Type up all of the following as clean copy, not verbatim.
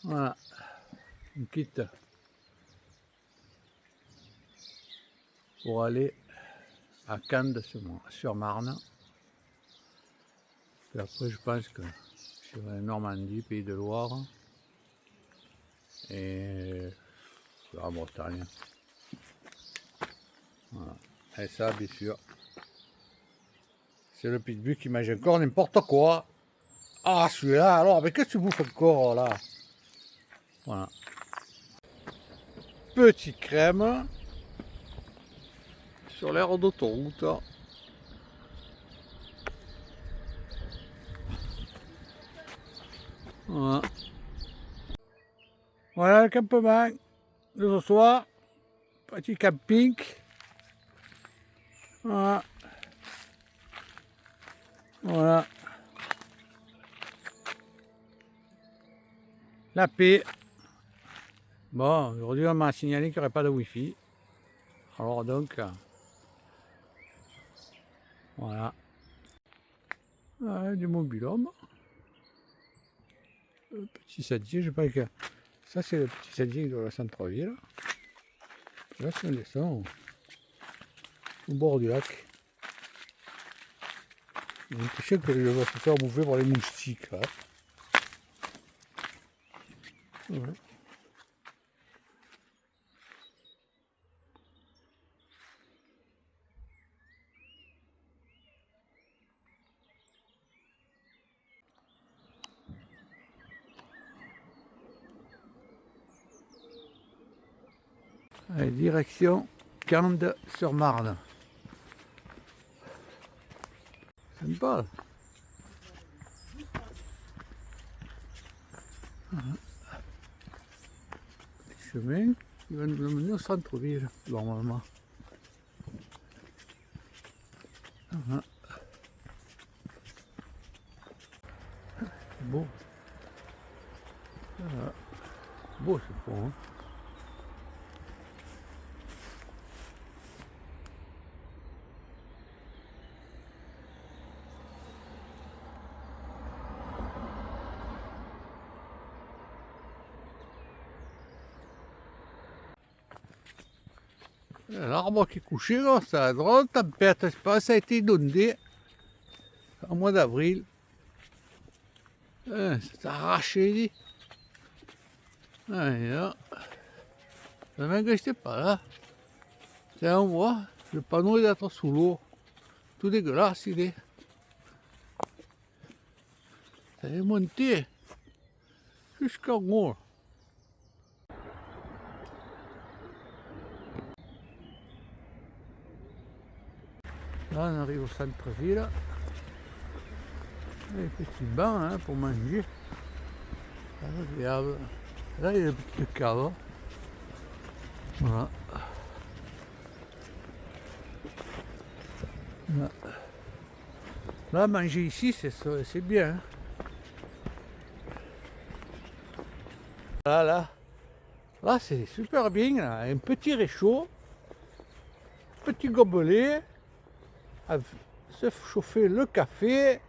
Voilà, on quitte pour aller à Candes-sur-Marne. Puis après, je pense que j'irai en Normandie, Pays de Loire et la Bretagne. Voilà. Et ça, bien sûr, c'est le pitbull qui mange encore n'importe quoi. Ah, celui-là, alors, mais qu'est-ce que tu bouffes encore là? Voilà. Petite crème sur l'aire d'autoroute. Voilà. Voilà le campement de ce soir. Petit camping. Voilà. Voilà. La paix. Bon, aujourd'hui on m'a signalé qu'il n'y aurait pas de wifi. Alors donc, voilà. Du mobil-homme. Le petit sentier, je sais pas que. Ça c'est le petit sentier de la centre-ville. Là c'est un descend au bord du lac. Donc je sais que je vais se faire bouffer par les moustiques là. Ouais. Allez, direction Candes-sur-Marne. Sympa. Petit chemin qui va nous amener au centre-ville, normalement. Beau. Beau ce pont. Hein. L'arbre qui est couché, là, ça a drôle, tempête, je pense, ça a été inondé en mois d'avril. C'est arraché, dit. Et là, le mec, j'étais pas là. Tiens, on voit, le panneau est d'être sous l'eau. Tout dégueulasse, il est. Ça est monté jusqu'en haut. Là, on arrive au centre-ville. Les petits bancs hein, pour manger. Agréable. Là, il y a des petites caves. Voilà. Là, manger ici, c'est bien. Hein. Là, c'est super bien. Là. Un petit réchaud, petit gobelet, à se chauffer le café,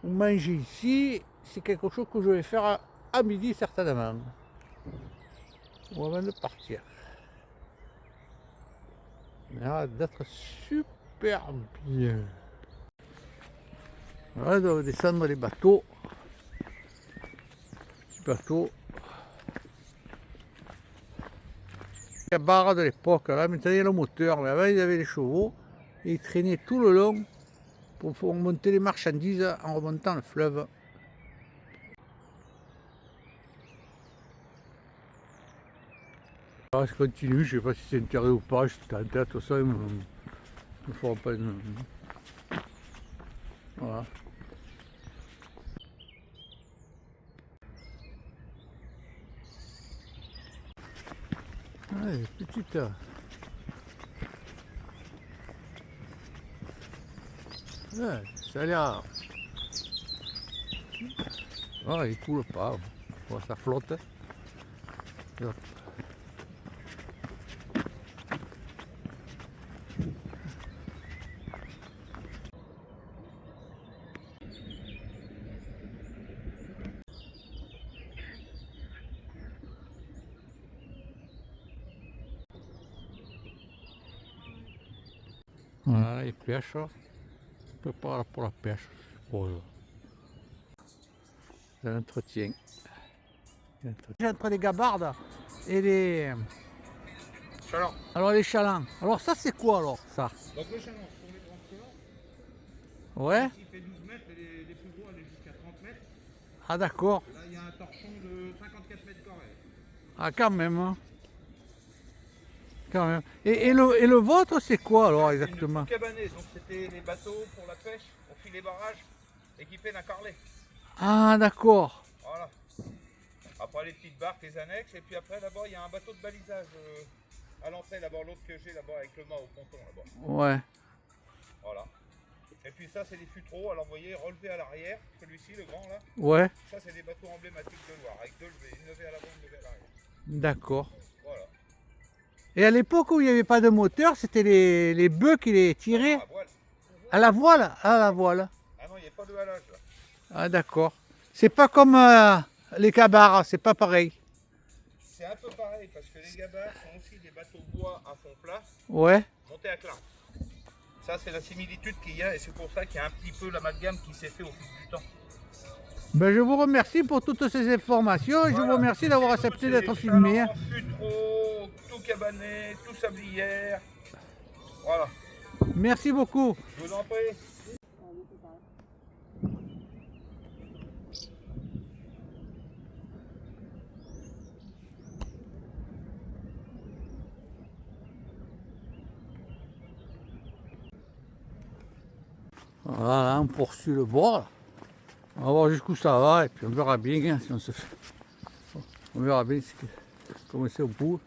ou manger ici. C'est quelque chose que je vais faire à midi certainement. Ou avant de partir. Il a d'être super bien. Voilà, on doit descendre les bateaux. Petits bateaux. La barre de l'époque, là maintenant il y a le moteur, mais avant ils avaient les chevaux et ils traînaient tout le long pour monter les marchandises en remontant le fleuve. Alors, je continue, je ne sais pas si c'est intérêt ou pas, je suis en tête, tout ça, ils me font pas une... Voilà. Ouais, petite... Ouais, ça a l'air... Oh, il coule pas, bon, ça flotte. Voilà, ils pêchent. Ils préparent pour la pêche, je suppose. C'est l'entretien. Entre les gabardes et les... Chaland. Alors les chalands. Alors ça c'est quoi alors ça? Donc le chaland, pour les grands chalands, Ouais. il fait 12 mètres et les plus gros allaient jusqu'à 30 mètres. Ah d'accord. Là, il y a un torchon de 54 mètres carrés. Ah quand même. Hein. Quand même. Et le vôtre c'est quoi alors exactement? C'est une cabanée, donc c'était les bateaux pour la pêche, on fit les barrages équipés d'un carlet. Ah d'accord. Voilà. Après les petites barques, les annexes, et puis après là-bas il y a un bateau de balisage à l'entrée là-bas, l'autre que j'ai là-bas avec le mât au ponton là-bas. Ouais. Voilà. Et puis ça c'est les futreaux, alors vous voyez relevé à l'arrière, celui-ci le grand là, Ouais. ça c'est des bateaux emblématiques de Loire, avec deux levées, une levée à l'avant, une levée à l'arrière. D'accord. Voilà. Et à l'époque où il n'y avait pas de moteur, c'était les bœufs qui les tiraient À voile. à la voile. À la voile. Ah non, il n'y a pas de halage là. Ah d'accord. C'est pas comme les cabards, c'est pas pareil. C'est un peu pareil parce que les gabarres sont aussi des bateaux bois à fond plat Ouais. montés à clin. Ça c'est la similitude qu'il y a et c'est pour ça qu'il y a un petit peu l'amalgame qui s'est fait au fil du temps. Ben, je vous remercie pour toutes ces informations et je vous remercie d'avoir accepté d'être filmé. Hein. Futreau, tout cabané, tout sablière. Voilà. Merci beaucoup. Je vous en prie. Voilà, on poursuit le bord. Là. On va voir jusqu'où ça va et puis on verra bien hein, si on se fait. On verra bien comment c'est au bout.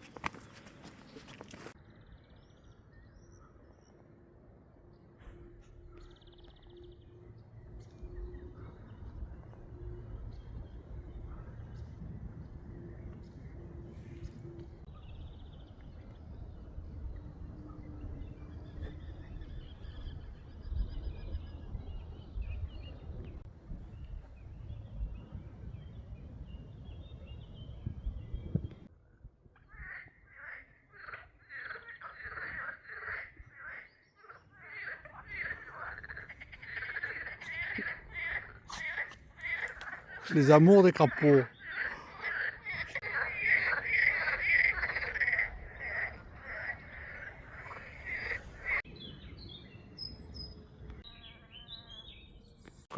Les amours des crapauds.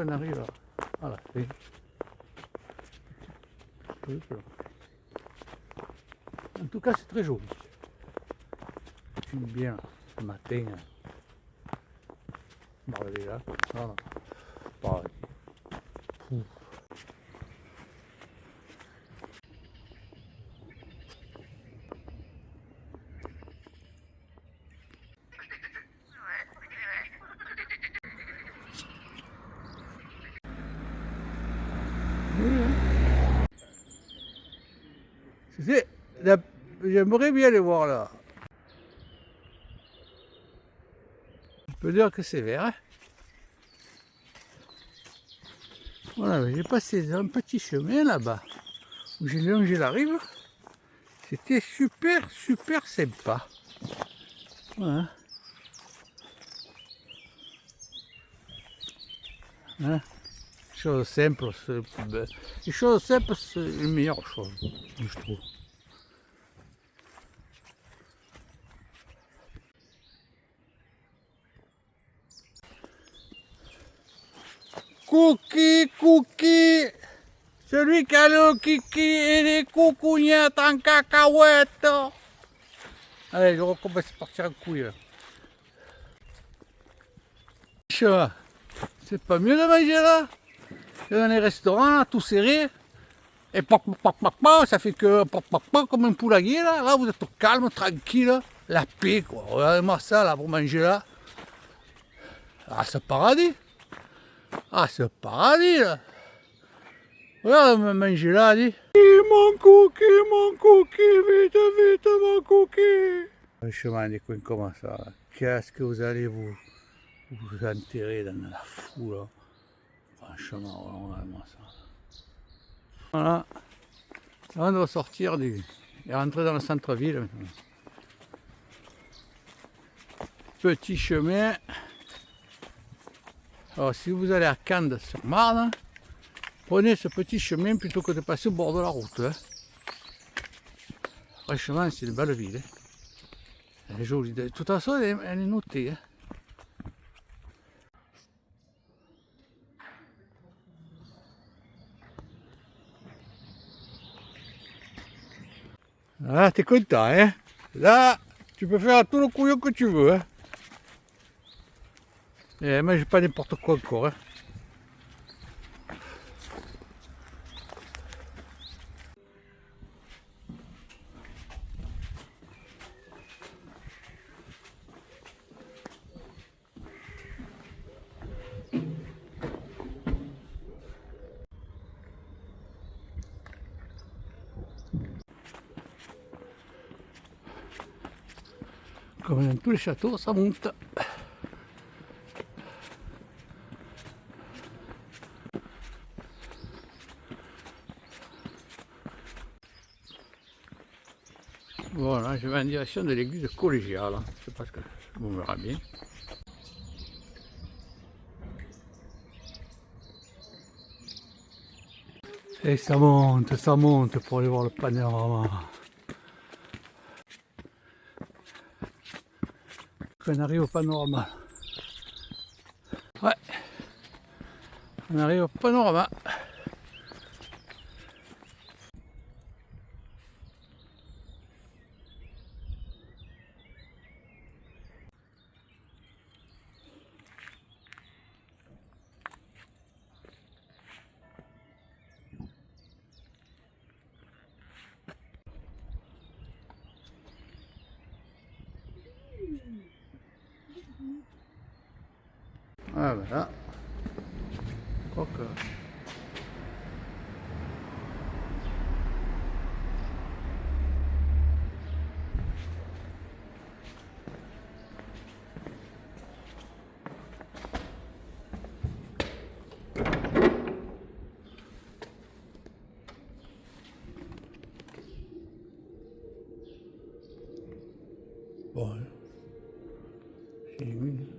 On arrive à la fin. En tout cas, c'est très joli. J'aime bien le matin. Balader là, comme ça. Là. Pareil. Pouf. J'aimerais bien les voir là. Je peux dire que c'est vert. Hein. Voilà, j'ai passé un petit chemin là-bas où j'ai longé la rive. C'était super, super sympa. Voilà. Hein. Chose simple, les choses simples, c'est les meilleures choses, je trouve. Cookie, Cookie, celui qui a le kiki et les coucougnettes en cacahuètes. Allez, je recommence à partir en couille. C'est pas mieux de manger là? Dans les restaurants, là, tout serré. Et ça fait que comme un poulailler là. Là, vous êtes au calme, tranquille, la paix quoi. Regardez-moi ça là pour manger là. Ah, c'est paradis. Ah, c'est paradis là. Regarde manger là, dis. Mon cookie, vite, vite, mon cookie. Franchement, des coins comme ça, là. Qu'est-ce que vous allez vous enterrer dans la foule là. Franchement, regardez-moi ça. Voilà. Là, on doit sortir et rentrer dans le centre-ville maintenant. petit chemin. Alors si vous allez à Cannes-sur-Marne, prenez ce petit chemin plutôt que de passer au bord de la route. Hein. Franchement, c'est une belle ville. Hein. Elle est jolie. De toute façon, elle est notée. Hein. Ah, t'es content, hein? Là, tu peux faire tout le couillon que tu veux. Hein. Et moi, j'ai pas n'importe quoi encore. Hein. Comme dans tous les châteaux, ça monte. Voilà, je vais en direction de l'église collégiale. Je sais pas ce que vous verrez bien. Et ça monte pour aller voir le panorama. On arrive au panorama. Ouais, on arrive au panorama. Ah ben là, quoique. Bon, c'est une